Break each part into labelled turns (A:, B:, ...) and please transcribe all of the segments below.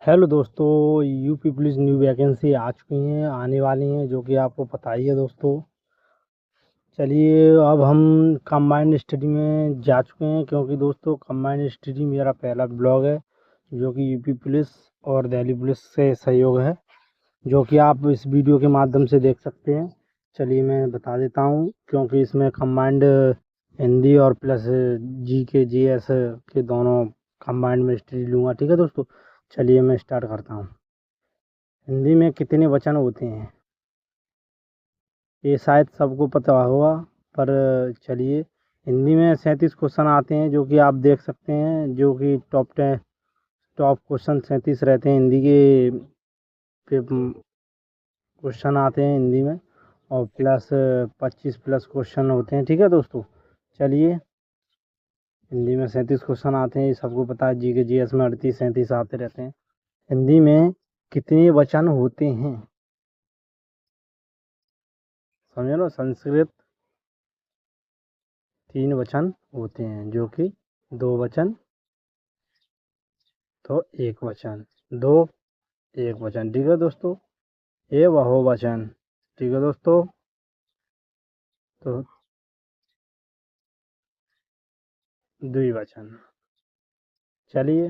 A: Hello दोस्तों, UP police new vacancy आ चुकी हैं, आने वाली हैं, जो कि आपको पता ही है दोस्तों। चलिए, अब हम कंबाइंड स्टडी में जा चुके हैं, क्योंकि दोस्तों कंबाइंड स्टडी मेरा पहला ब्लॉग है, जो कि यूपी पुलिस और दिल्ली पुलिस से सहयोग है, जो कि आप इस वीडियो के माध्यम से देख सकते हैं। चलिए मैं बता देता हूँ, क्योंकि इसमें कंबाइंड हिंदी और प्लस जी के जी एस के दोनों कंबाइंड में स्टडी लूँगा। ठीक है दोस्तों, चलिए मैं स्टार्ट करता हूँ। हिंदी में कितने वचन होते हैं, ये शायद सबको पता होगा, पर चलिए, हिंदी में 37 क्वेश्चन आते हैं, जो कि आप देख सकते हैं, जो कि टॉप क्वेश्चन 37 रहते हैं हिंदी के क्वेश्चन आते हैं हिंदी में, और प्लस 25 प्लस क्वेश्चन होते हैं। ठीक है दोस्तों, चलिए, हिंदी में 37 क्वेश्चन आते हैं, ये सबको पता है। जी के जी एस में 38 37 आते रहते हैं। हिंदी में कितने वचन होते हैं, समझ लो। संस्कृत 3 वचन होते हैं, जो कि 2 वचन तो 1 वचन, 2 1 वचन। ठीक है दोस्तों, ये बहुवचन। ठीक है दोस्तों, तो द्विवचन। चलिए,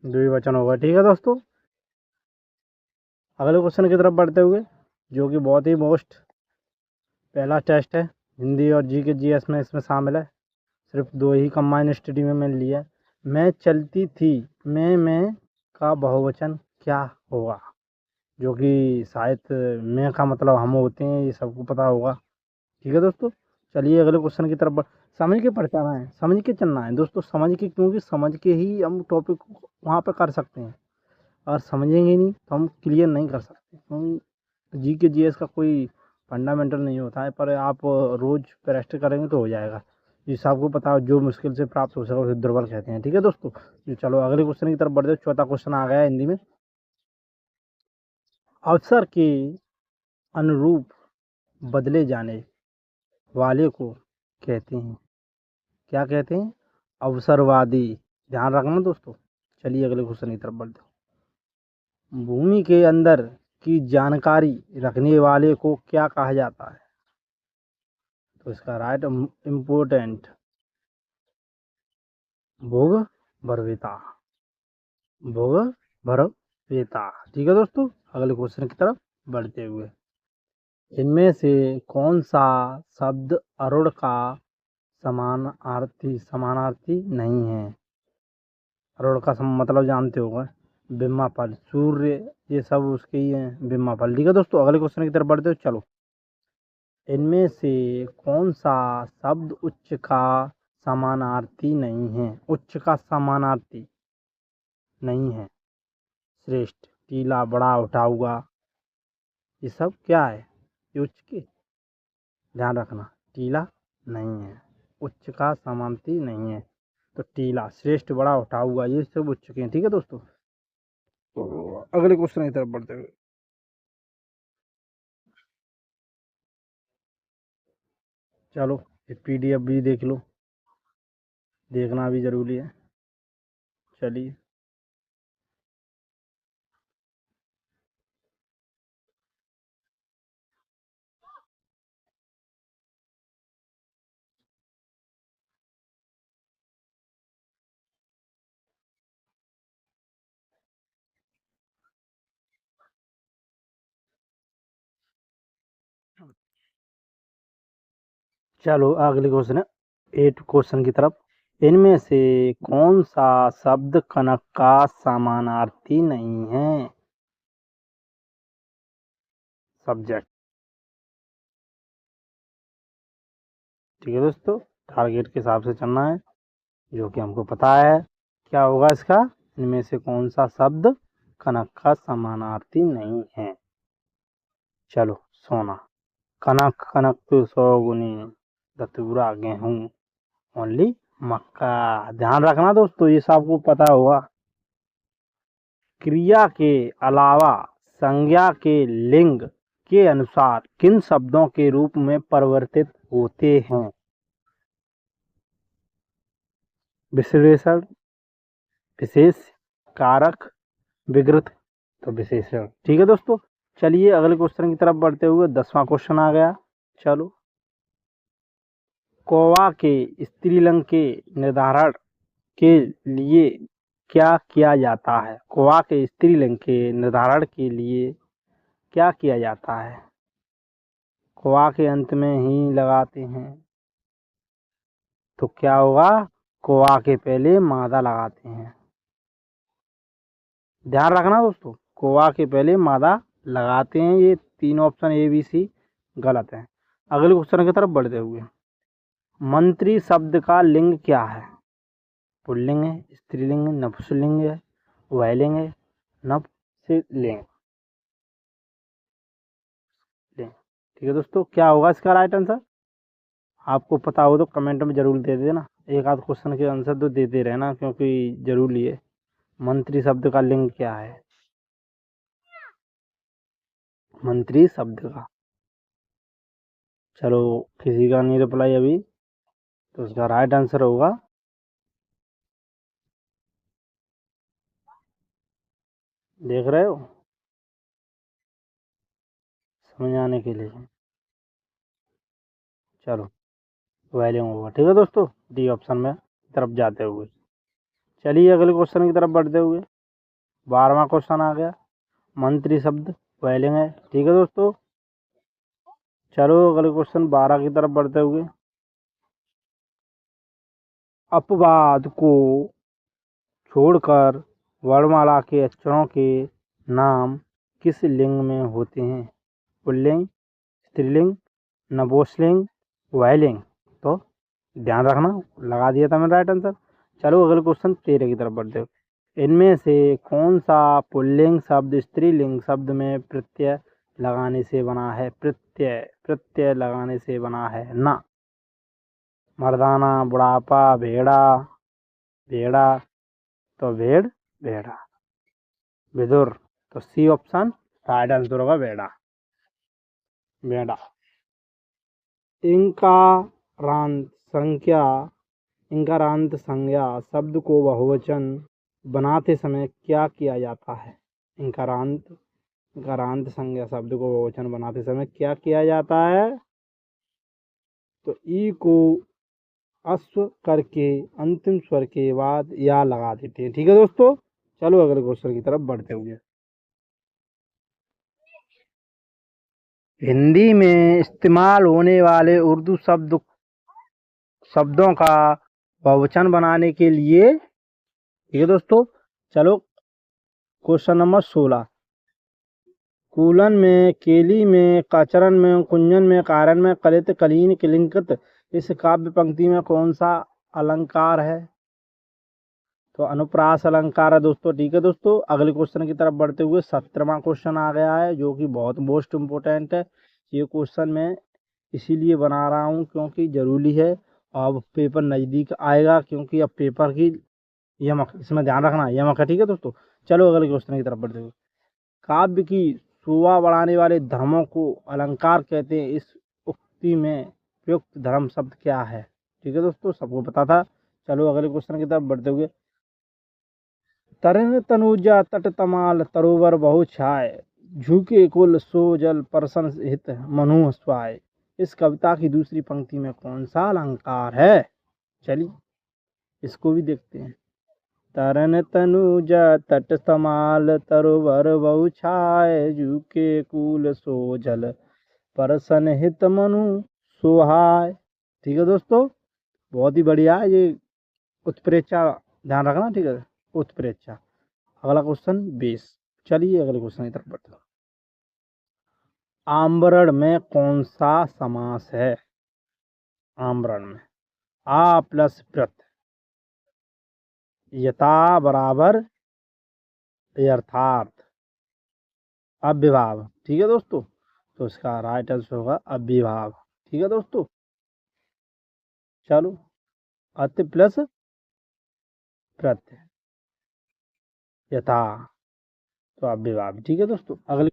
A: द्विवचन होगा। ठीक है दोस्तों, अगले क्वेश्चन की तरफ बढ़ते हुए, जो कि बहुत ही मोस्ट पहला टेस्ट है हिंदी और जी के जी एस में, इसमें शामिल है। सिर्फ 2 ही कंबाइंड स्टडी में मैंने लिया है। मैं चलती थी, मैं का बहुवचन क्या होगा, जो कि शायद मैं का मतलब हम होते हैं, ये सबको पता होगा। ठीक है दोस्तों, चलिए अगले क्वेश्चन की तरफ समझ के पढ़ जाना है, समझ के चलना है दोस्तों, समझ के, क्योंकि समझ के ही हम टॉपिक वहाँ पे कर सकते हैं। अगर समझेंगे नहीं तो हम क्लियर नहीं कर सकते, क्योंकि जी के जी एस का कोई फंडामेंटल नहीं होता है, पर आप रोज़ प्रैक्टिस करेंगे तो हो जाएगा। जिस आपको पता हो, जो मुश्किल से प्राप्त हो सके उसे दुर्बल कहते हैं। ठीक है दोस्तों, जो चलो अगले क्वेश्चन की तरफ बढ़ते। चौथा क्वेश्चन आ गया हिंदी में। अवसर के अनुरूप बदले जाने वाले को कहते हैं, क्या कहते हैं? अवसरवादी। ध्यान रखना दोस्तों। चलिए अगले क्वेश्चन की तरफ बढ़ते हैं। भूमि के अंदर की जानकारी रखने वाले को क्या कहा जाता है? तो इसका राइट इम्पोर्टेंट भोग भरवेता, भोग भरवेता। ठीक है दोस्तों, अगले क्वेश्चन की तरफ बढ़ते हुए, इनमें से कौन सा शब्द अरुण का समानार्थी नहीं है? अरुण का मतलब जानते होगा, बिम्मा फल, सूर्य, ये सब उसके ही हैं, बिम्मा फल। ठीक है दोस्तों, अगले क्वेश्चन की तरफ बढ़ते हो। चलो, इनमें से कौन सा शब्द उच्च का समानार्थी नहीं है? उच्च का समानार्थी नहीं है। श्रेष्ठ, टीला, बड़ा, उठा हुआ, ये सब क्या है? ये उच्च के, ध्यान रखना, टीला नहीं है, उच्च का समानार्थी नहीं है। तो टीला, श्रेष्ठ, बड़ा, उठा हुआ, ये सब उच्च के हैं। ठीक है दोस्तों, तो अगले क्वेश्चन की तरफ बढ़ते हुए, चलो ये पीडीएफ भी देख लो, देखना भी जरूरी है। चलिए, चलो अगले क्वेश्चन है 8 क्वेश्चन की तरफ। इनमें से कौन सा शब्द कनक का समानार्थी नहीं है? सब्जेक्ट। ठीक है दोस्तों, टारगेट के हिसाब से चलना है, जो कि हमको पता है क्या होगा इसका। इनमें से कौन सा शब्द कनक का समानार्थी नहीं है? चलो, सोना, कनक, कनक तो 100 गुनी, दतूरा, गेहूं, ओनली मक्का। ध्यान रखना दोस्तों, ये सबको पता होगा। क्रिया के अलावा संज्ञा के लिंग के अनुसार किन शब्दों के रूप में परिवर्तित होते हैं? विशेषण, विशेष, कारक, विकृत, तो विशेषण। ठीक है दोस्तों, चलिए अगले क्वेश्चन की तरफ बढ़ते हुए 10वां क्वेश्चन आ गया। चलो, कौवा के स्त्रीलिंग के निर्धारण के लिए क्या किया जाता है? कौवा के स्त्रीलिंग के निर्धारण के लिए क्या किया जाता है? कौवा के अंत में ही लगाते हैं, तो क्या होगा? कौवा के पहले मादा लगाते हैं। ध्यान रखना दोस्तों, कौवा के पहले मादा लगाते हैं। ये 3 ऑप्शन ए बी सी गलत है। अगले क्वेश्चन की तरफ बढ़ते हुए, मंत्री शब्द का लिंग क्या है? पुल्लिंग है, स्त्रीलिंग है, नपुंसकलिंग है, उभयलिंग है, नपुंसकलिंग। ठीक है दोस्तों, क्या होगा इसका राइट आंसर? आपको पता हो तो कमेंट में जरूर दे देना। एक आध क्वेश्चन के आंसर तो देते रहना, क्योंकि जरूरी है। मंत्री शब्द का लिंग क्या है? मंत्री शब्द का, चलो किसी का नहीं रिप्लाई अभी, तो उसका राइट आंसर होगा, देख रहे हो, समझ आने के लिए। चलो, वैल्यूम होगा। ठीक है दोस्तों, डी ऑप्शन में तरफ जाते हुए, चलिए अगले क्वेश्चन की तरफ बढ़ते हुए 12वां क्वेश्चन आ गया। मंत्री शब्द वैलिंग है। ठीक है दोस्तों, चलो अगले क्वेश्चन 12 की तरफ बढ़ते हुए, अपवाद को छोड़कर वर्णमाला के अक्षरों के नाम किस लिंग में होते हैं? पुल्लिंग, स्त्रीलिंग, नपुंसकलिंग, उभयलिंग। तो ध्यान रखना, लगा दिया था मैंने राइट आंसर। चलो अगले क्वेश्चन 13 की तरफ बढ़ते हुए, इनमें से कौन सा पुल्लिंग शब्द स्त्रीलिंग शब्द में प्रत्यय लगाने से बना है? प्रत्यय लगाने से बना है ना। मर्दाना, बुढ़ापा, भेड़ा, भेड़ा, तो भेड़ा, विदुर। तो सी ऑप्शन राइट आंसर होगा, भेड़ा, भेड़ा। इंकारांत संज्ञा इंकारांत संज्ञा शब्द को बहुवचन बनाते समय क्या किया जाता है? इंकारांत संज्ञा शब्द को बहुवचन बनाते समय क्या किया जाता है? तो ई को अश्व करके अंतिम स्वर के बाद या लगा देते हैं। ठीक है दोस्तों, चलो अगले क्वेश्चन की तरफ बढ़ते हुए, हिंदी में इस्तेमाल होने वाले उर्दू शब्दों का बहुवचन बनाने के लिए। ठीक है दोस्तों, चलो क्वेश्चन नंबर 16, कूलन में, केली में, काचरन में, कुंजन में, कारण में, कलित, कलीन, किलिंकित, इस काव्य पंक्ति में कौन सा अलंकार है? तो अनुप्रास अलंकार है दोस्तों। ठीक है दोस्तों, अगले क्वेश्चन की तरफ बढ़ते हुए 17वां क्वेश्चन आ गया है, जो कि बहुत मोस्ट इम्पोर्टेंट है। ये क्वेश्चन मैं इसीलिए बना रहा हूँ क्योंकि जरूरी है। अब पेपर नज़दीक आएगा, क्योंकि अब पेपर की यमक, इसमें ध्यान रखना यमक है। ठीक है दोस्तों, चलो अगले क्वेश्चन की तरफ बढ़ते हुए, काव्य की शोभा बढ़ाने वाले धर्मों को अलंकार कहते हैं, इस उक्ति में प्रयुक्त धर्म शब्द क्या है? ठीक है दोस्तों, सबको पता था। चलो अगले क्वेश्चन की तरफ बढ़ते हुए, तरन तनुजा तट तमाल तरोवर बहु छाय, झुके कुल सो जल परसन हित मनु स्वाय, इस कविता की दूसरी पंक्ति में कौन सा अलंकार है? चलिए इसको भी देखते हैं। तरन तनुजा तट तमाल तरोवर बहु छाय, झुके कुल सो जल परसन हित मनु सुहाय। ठीक है दोस्तों, बहुत ही बढ़िया ये उत्प्रेक्षा, ध्यान रखना। ठीक है, उत्प्रेक्षा। अगला क्वेश्चन 20, चलिए अगले क्वेश्चन की तरफ बढ़ते हैं। आम्बरण में कौन सा समास है? आम्बरण में आ प्लस प्रत, यथा बराबर यथार्थ, अव्यभाव। ठीक है दोस्तों, तो इसका राइट आंसर होगा अव्यभाव। ठीक है दोस्तों, चलो अति प्लस प्रत्यय यथा, तो अव्यभाव। ठीक है दोस्तों, अगले,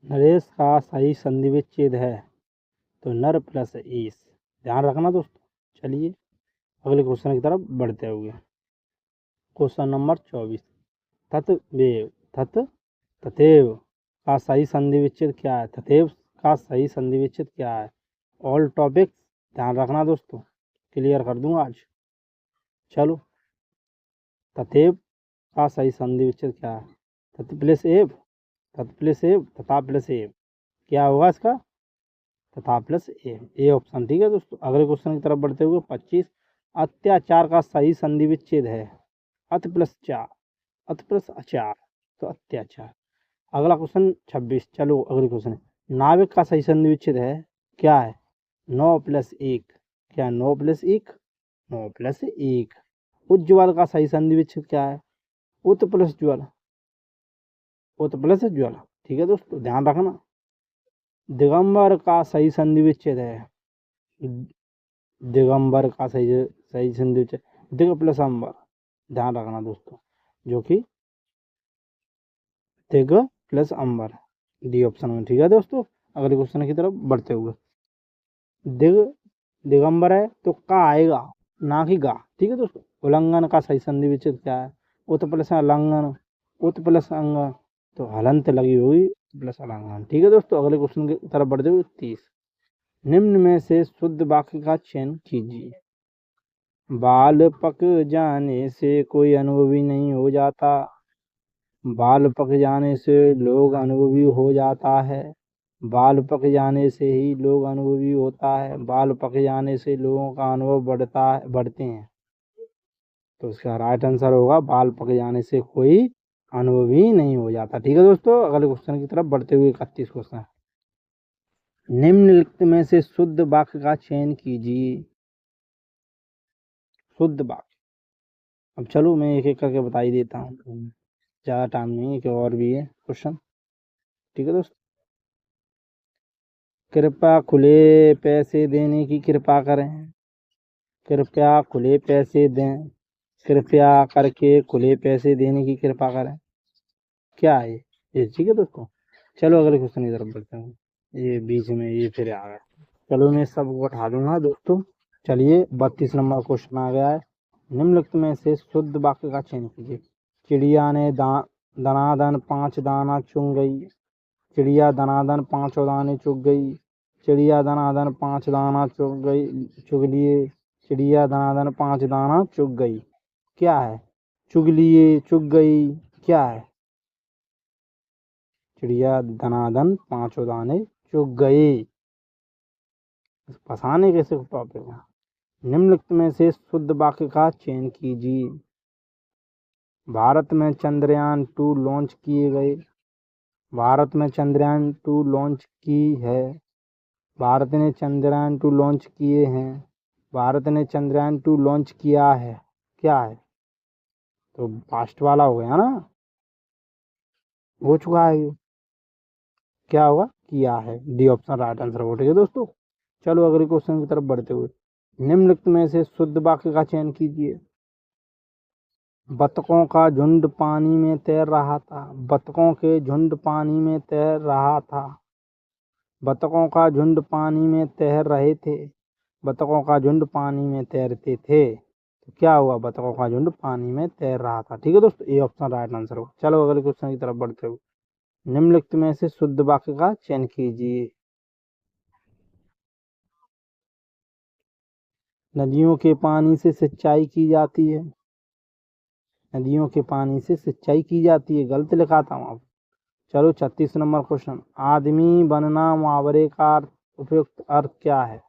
A: नरेश का सही संधि विच्छेद है, तो नर प्लस ईस। ध्यान रखना दोस्तों। चलिए अगले क्वेश्चन की तरफ बढ़ते हुए, क्वेश्चन नंबर 24, तत्वेव, तथेव का सही संधि विच्छेद क्या है? तथेव का सही संधि विच्छेद क्या है? ऑल टॉपिक्स ध्यान रखना दोस्तों, क्लियर कर दूंगा आज। चलो, तथेव का सही संधि विच्छेद क्या है? तत् प्लस एव, तत् प्लस एव, तथा प्लस एव, क्या होगा इसका? तथा प्लस एव, ए ऑप्शन। ठीक है दोस्तों, अगले क्वेश्चन की तरफ बढ़ते हुए 25, अत्याचार का सही संधि विच्छेद है अत प्लस चार, अत प्लस अचार, तो अत्याचार। अगला क्वेश्चन 26, चलो अगले क्वेश्चन। नाविक का सही संधि विच्छेद है, क्या है? 9 + 1, क्या 9 + 1? 9 + 1। उज्ज्वल का सही संधि विच्छेद क्या है? उत प्लस ज्वल, उत प्लस ज्वल। ठीक है दोस्तों, ध्यान रखना। दिगंबर का सही संधि विच्छेद है, दिगंबर का सही संधि विच्छेद दिग प्लस अंबर, ध्यान रखना दोस्तों, जो कि दिग प्लस अंबर, डी ऑप्शन में। ठीक है दोस्तों, अगले क्वेश्चन की तरफ बढ़ते हुए, दिग दिगंबर है तो का आएगा, ना कि गा। ठीक है दोस्तों, उल्लंघन का सही संधि विच्छेद क्या है? उत प्लस उल्लंघन, उत प्लस अंग, तो हलंत लगी हुई प्लस उल्लंघन। ठीक है दोस्तों, अगले क्वेश्चन की तरफ बढ़ते हुए 30, निम्न में से शुद्ध वाक्य का चयन कीजिए। बाल पक जाने से कोई अनुभवी नहीं हो जाता, बाल पक जाने से लोग अनुभवी हो जाता है, बाल पक जाने से ही लोग अनुभवी होता है, बाल पक जाने से लोगों का अनुभव बढ़ते हैं। तो इसका राइट आंसर होगा बाल पक जाने से कोई अनुभवी नहीं हो जाता। ठीक है दोस्तों, अगले क्वेश्चन की तरफ बढ़ते हुए 31 क्वेश्चन, निम्नलिखित में से शुद्ध वाक्य का चयन कीजिए। शुद्ध वाक्य, अब चलो मैं एक एक करके बता ही देता हूँ, ज़्यादा टाइम नहीं है, कि और भी है क्वेश्चन। ठीक है दोस्तों, कृपया खुले पैसे देने की कृपा करें, कृपया खुले पैसे दें, कृपया करके खुले पैसे देने की कृपा करें, क्या है ये? ठीक है दोस्तों, चलो अगले क्वेश्चन की तरफ बढ़ते हैं। ये बीच में ये फिर आ गया, चलो मैं सबको उठा दूंगा दोस्तों। चलिए 32 नंबर क्वेश्चन आ गया है, निम्नलिखित में से शुद्ध वाक्य का चयन कीजिए। चिड़िया ने दनादन 5 दाना चुग गई, चिड़िया दनादन 5 दाने चुग गई, चिड़िया दनादन 5 दाना चुग गई, चुग लिए, चिड़िया दनादन 5 दाना चुग गई, क्या है? चुग लिए, चुग गई, क्या है? चिड़िया दनादन 5 दाने चुग गई। फंसाने कैसे टॉपिक है। निम्नलिखित में से शुद्ध वाक्य का चयन कीजिए। भारत में चंद्रयान 2 लॉन्च किए गए, भारत में चंद्रयान 2 लॉन्च की है, भारत ने चंद्रयान 2 लॉन्च किए हैं, भारत ने चंद्रयान 2 लॉन्च किया है, क्या है? तो पास्ट वाला हो गया ना, हो चुका है ये, क्या होगा? किया है, डी ऑप्शन राइट आंसर हो। ठीक है दोस्तों, चलो अगले क्वेश्चन की तरफ बढ़ते हुए, निम्नलिखित में से शुद्ध वाक्य का चयन कीजिए। बतखों का झुंड पानी में तैर रहा था, बतखों के झुंड पानी में तैर रहा था, बतखों का झुंड पानी में तैर रहे थे, बतखों का झुंड पानी में तैरते थे, तो क्या हुआ? बतखों का झुंड पानी में तैर रहा था। ठीक है दोस्तों, ये ऑप्शन राइट आंसर होगा। चलो अगले क्वेश्चन की तरफ बढ़ते हुए, निम्नलिखित में से शुद्ध वाक्य का चयन कीजिए। नदियों के पानी से सिंचाई की जाती है, नदियों के पानी से सिंचाई की जाती है, गलत लिखा था वहां। चलो 36 नंबर क्वेश्चन, आदमी बनना मुहावरे का उपयुक्त अर्थ क्या है?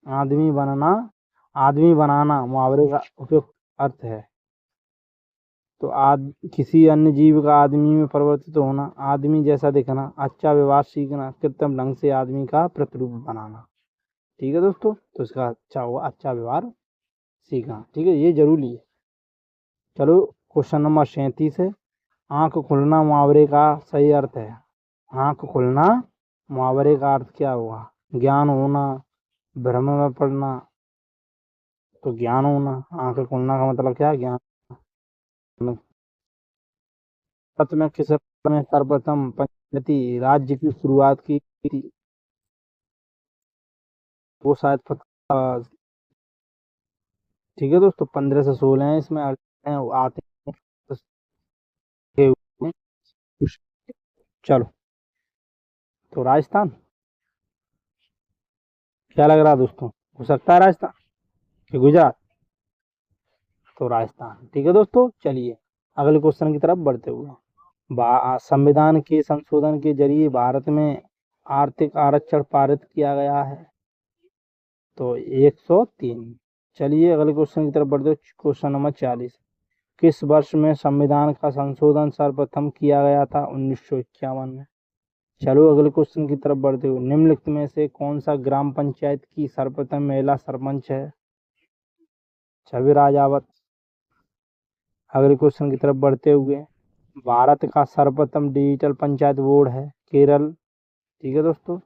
A: आदमी बनना, आदमी बनाना मुहावरे का उपयुक्त अर्थ है। तो किसी अन्य जीव का आदमी में परिवर्तित होना, आदमी जैसा दिखना, अच्छा व्यवहार सीखना, कृत्रिम ढंग से आदमी का प्रतिरूप बनाना। ठीक है दोस्तों, तो इसका अच्छा हुआ अच्छा व्यवहार सीखना। ठीक है, ये जरूरी है। चलो क्वेश्चन नंबर 37 है, आंख खुलना मुहावरे का सही अर्थ है। आंख खुलना मुहावरे का अर्थ क्या हुआ? ज्ञान होना, भ्रम में पड़ना, तो ज्ञान होना। आंख खुलना का मतलब क्या है? ज्ञान। भारत में किस राज्य में सर्वप्रथम पंचायती राज्य की शुरुआत की थी? वो शायद ठीक है दोस्तों, 15 से 16 है इसमें, आते हैं के हुए हैं। चलो, तो राजस्थान क्या लग रहा है दोस्तों, हो सकता है राजस्थान कि गुजरात? तो राजस्थान, ठीक है दोस्तों। चलिए अगले क्वेश्चन की तरफ बढ़ते हुए, संविधान के संशोधन के जरिए भारत में आर्थिक आरक्षण पारित किया गया है। तो 103। चलिए अगले क्वेश्चन की तरफ बढ़ते, क्वेश्चन नंबर 40। किस वर्ष में संविधान का संशोधन सर्वप्रथम किया गया था? 1951 में। चलो अगले क्वेश्चन की तरफ बढ़ते हुए, निम्नलिखित में से कौन सा ग्राम पंचायत की सर्वप्रथम महिला सरपंच है? छवि राजावत। अगले क्वेश्चन की तरफ बढ़ते हुए, भारत का सर्वप्रथम डिजिटल पंचायत बोर्ड है केरल, ठीक है दोस्तों।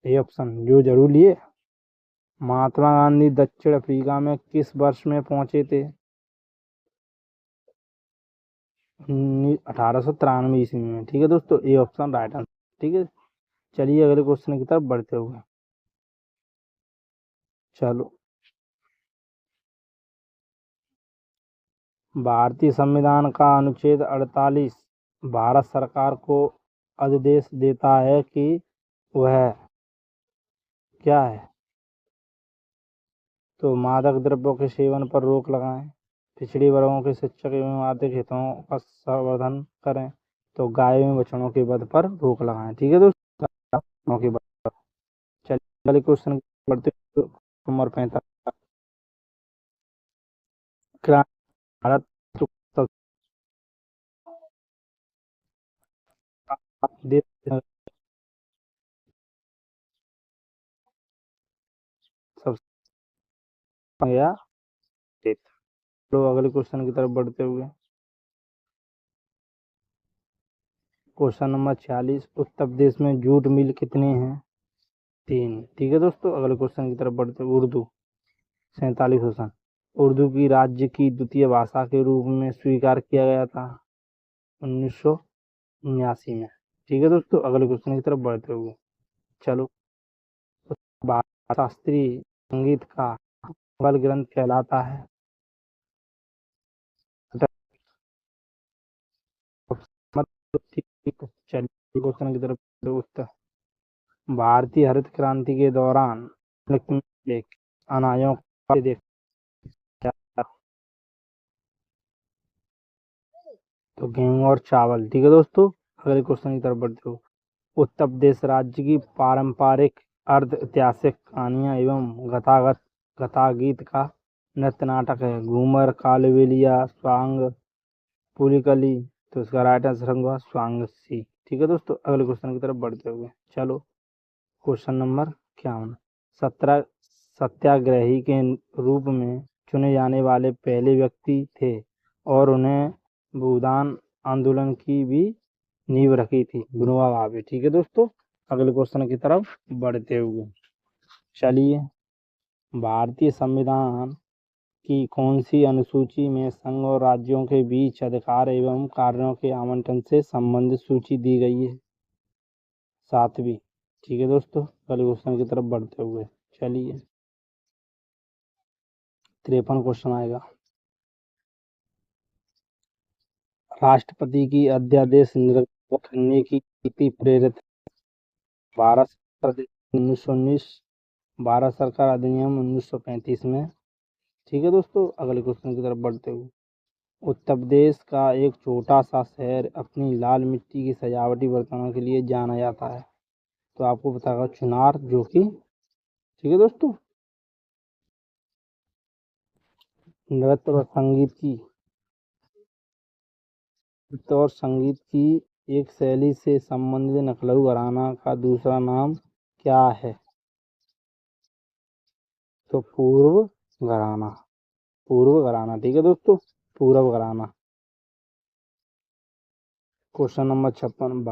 A: ये ऑप्शन जो जरूर लिए। महात्मा गांधी दक्षिण अफ्रीका में किस वर्ष में पहुंचे थे? 1893 ईस्वी में, ठीक है दोस्तों। ये ऑप्शन राइट आंसर, ठीक है। चलिए अगले क्वेश्चन की तरफ बढ़ते हुए, चलो, भारतीय संविधान का अनुच्छेद 48 भारत सरकार को आदेश देता है कि वह क्या है? तो मादक द्रव्यों के सेवन पर रोक लगाएं, पिछड़ी वर्गों के शिक्षक एवं आर्थिक हितों का संवर्धन करें, तो गाय एवं बछड़ों के वध पर रोक लगाएं, ठीक है दोस्तों। बछड़ों के वध पर। चलिए अगले क्वेश्चन बढ़ते नंबर 45। भारत सब देश सबसे गया देश। तो अगले क्वेश्चन की तरफ बढ़ते हुए, क्वेश्चन नंबर 46। उत्तर प्रदेश में जूट मिल कितने हैं? 3, ठीक है दोस्तों। अगले क्वेश्चन की तरफ बढ़ते हुए, उर्दू 47 क्वेश्चन, उर्दू की राज्य की द्वितीय भाषा के रूप में स्वीकार किया गया था 1979 में, ठीक है दोस्तों। अगले क्वेश्चन की तरफ बढ़ते हुए, चलो, शास्त्रीय संगीत का मूल ग्रंथ कहलाता है? चलिए क्वेश्चन की तरफ, उत्तर भारतीय हरित क्रांति के दौरान अनाजों का देखा, तो गेहूं और चावल, ठीक है दोस्तों। अगले क्वेश्चन की तरफ बढ़ते हो, उत्तर प्रदेश राज्य की पारंपरिक अर्ध ऐतिहासिक कहानियां एवं गथा गीत का नृत्य नाटक है? घूमर, कालबेलिया, स्वांग, पुलिकली। तो इसका राइट आंसर होगा स्वांग सी, ठीक है दोस्तों। अगले क्वेश्चन की तरफ बढ़ते हुए, चलो, क्वेश्चन नंबर 51। 17 सत्याग्रही के रूप में चुने जाने वाले पहले व्यक्ति थे और उन्हें भूदान आंदोलन की भी नींव रखी थी, विनोबा भावे, ठीक है दोस्तों। अगले क्वेश्चन की तरफ बढ़ते हुए, चलिए, भारतीय संविधान की कौन सी अनुसूची में संघ और राज्यों के बीच अधिकार एवं कार्यों के आवंटन से संबंधित सूची दी गई है? 7वीं, ठीक है दोस्तों। अगले क्वेश्चन की तरफ बढ़ते हुए, चलिए, 53 क्वेश्चन आएगा। राष्ट्रपति की अध्यादेश निर्गत करने की नीति प्रेरित भारत सरकार 1919, भारत सरकार अधिनियम 1935 में, ठीक है दोस्तों। अगले क्वेश्चन की तरफ बढ़ते हुए, उत्तर प्रदेश का एक छोटा सा शहर अपनी लाल मिट्टी की सजावटी बर्तनों के लिए जाना जाता है? तो आपको पता होगा चुनार, जो कि, ठीक है दोस्तों। नृत्य और संगीत की नृत्य और संगीत की एक शैली से संबंधित लखनऊ घराना का दूसरा नाम क्या है? तो घराना पूर्व घराना, ठीक है दोस्तों, पूर्व घराना। Question number 56।